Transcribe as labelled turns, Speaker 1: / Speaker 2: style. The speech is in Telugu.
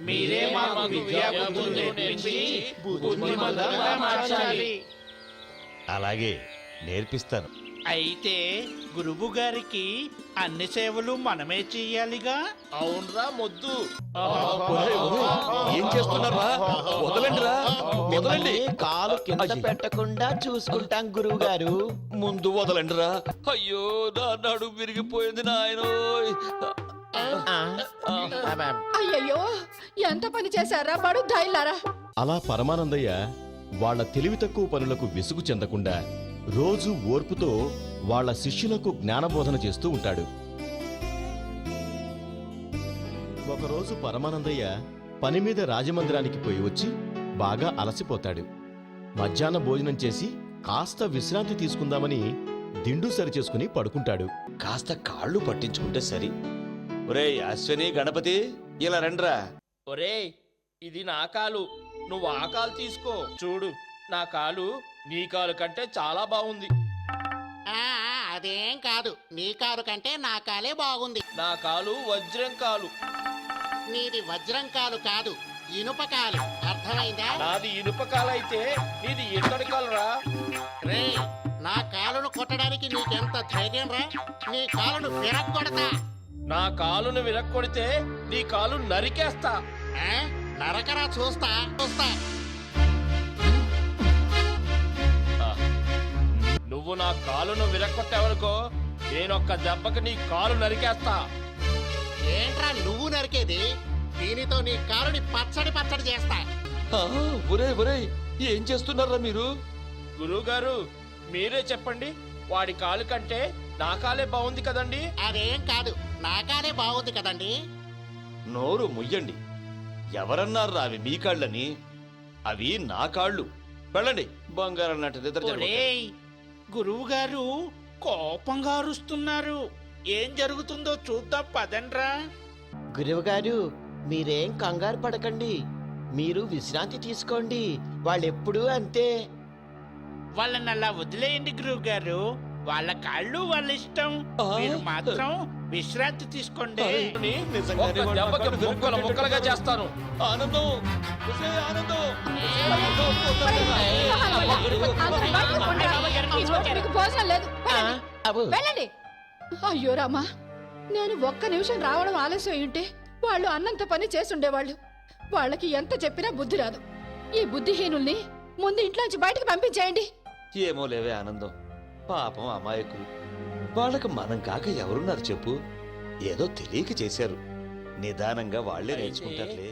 Speaker 1: మీరే మాకు విద్యా బుద్ధులు నేర్పించి బుద్ధిమంతులుగా మార్చాలి.
Speaker 2: అలాగే నేర్పిస్తాను.
Speaker 1: అయితే గురువు గారికి అన్ని సేవలు మనమే చెయ్యాలిగా.
Speaker 3: అవునరా మొద్దు.
Speaker 2: ఏం చేస్తున్నారా? వదలండిరా, వదలండి.
Speaker 4: కాలు కింద పెట్టకుండా చూసుకుంటాం గురువు గారు.
Speaker 2: ముందు వదలండిరా. అయ్యో, నా నడుము విరిగిపోయింది నాయనో.
Speaker 5: అయ్యయ్యో, ఎంత పని చేశారా బడుద్దాయిల్లారా.
Speaker 6: అలా పరమానందయ్య వాళ్ళ తెలివి తక్కువ పనులకు విసుగు చెందకుండా రోజు ఓర్పుతో వాళ్ళ శిష్యులకు జ్ఞానబోధన చేస్తూ ఉంటాడు. ఒకరోజు పరమానందయ్య పని మీద రాజమందిరానికి పోయి వచ్చి బాగా అలసిపోతాడు. మధ్యాహ్న భోజనం చేసి కాస్త విశ్రాంతి తీసుకుందామని దిండు సరిచేసుకుని పడుకుంటాడు.
Speaker 2: కాస్త కాళ్ళు పట్టించుకుంటే సరి. ఒరేయ్ అశ్విని, గణపతి, ఇలా రండ్రా.
Speaker 3: ఒరేయ్, ఇది నా కాలు, నువ్వు ఆ కాలు తీసుకో. చూడు, నా కాలు నీ కాలు కంటే చాలా బాగుంది.
Speaker 7: అదేం కాదు, నీ కారు కంటే నా కాలే బాగుంది.
Speaker 3: నా కాలు వజ్రం కాలు.
Speaker 7: నీది వజ్రం కాలు కాదు, ఇనుప కాలు. అర్థమైందా?
Speaker 3: నాది ఇనుప కాలు అయితే నీది ఎక్కడి కాలురా?
Speaker 7: రే, నా కాలును కొట్టడానికి నీకెంత ధైర్యం రా? నీ కాలును విరగ్గొడతా.
Speaker 3: నా కాలును విరక్కొడితే నీ కాలు నరికేస్తా.
Speaker 7: నరకరా, చూస్తా చూస్తా.
Speaker 3: నువ్వు నా కాలును విరక్కొట్టావనుకో, నేనొక్క దెబ్బకి నీ కాలు నరికేస్తా.
Speaker 7: ఏంట్రా నువ్వు నరికేది? దీనితో నీ కాలుని పచ్చడి పచ్చడి చేస్తా.
Speaker 2: ఒరేయ్, ఏం చేస్తున్నారా మీరు?
Speaker 3: గురువుగారు, మీరే చెప్పండి, వాడి కాలు కంటే నా కాలే బాగుంది కదండి.
Speaker 7: అదేం కాదు, నా కాలే బాగుంది కదండి.
Speaker 2: నోరు ముయ్యండి. ఎవరన్నారు అవి మీ కాళ్ళని? అవి నా కాళ్ళు. వెళ్ళండి, బంగారం లాంటి నిద్ర జరగదు.
Speaker 1: ఒరేయ్, గురువు గారు కోపంగా అరుస్తున్నారు. ఏం జరుగుతుందో చూద్దాం పదండ్రా.
Speaker 4: గురువు గారు, మీరేం కంగారు పడకండి. మీరు విశ్రాంతి తీసుకోండి. వాళ్ళెప్పుడూ అంతే.
Speaker 1: వాళ్ళని అలా వదిలేయండి గురువు గారు. వాళ్ళ కాళ్ళు వాళ్ళ ఇష్టం. మీరు మాత్రం విశ్రాంతి తీసుకోండి.
Speaker 2: నిజంగానే
Speaker 3: ఒక్క
Speaker 2: వాడు నా
Speaker 3: దెబ్బకి
Speaker 2: కాళ్ళు
Speaker 3: ముక్కలు ముక్కలుగా చేస్తాను.
Speaker 2: ఆనందం, ఒసేయ్ ఆనందం.
Speaker 5: అందరూ బయటకు పోండి. ఈ రోజు మీకు భోజనం లేదు. వెళ్ళండి.
Speaker 4: అబ్బో.
Speaker 5: వెళ్ళండి. అయ్యో రామా, నేను ఒక్క నిమిషం రావడం ఆలస్యం ఉంటే వాళ్ళు అన్నంత పని చేసుండేవాళ్ళు. వాళ్ళకి ఎంత చెప్పినా బుద్ధి రాదు. ఈ బుద్ధిహీనుల్ని ముందు ఇంట్లోంచి బయటకు పంపించేయండి.
Speaker 2: ఏమో లేవే ఆనందం, పాపం అమాయకులు. వాళ్ళకి మనం కాక ఎవరున్నారు చెప్పు? ఏదో తెలియక చేశారు. నిదానంగా వాళ్లే నేర్చుకుంటారులే.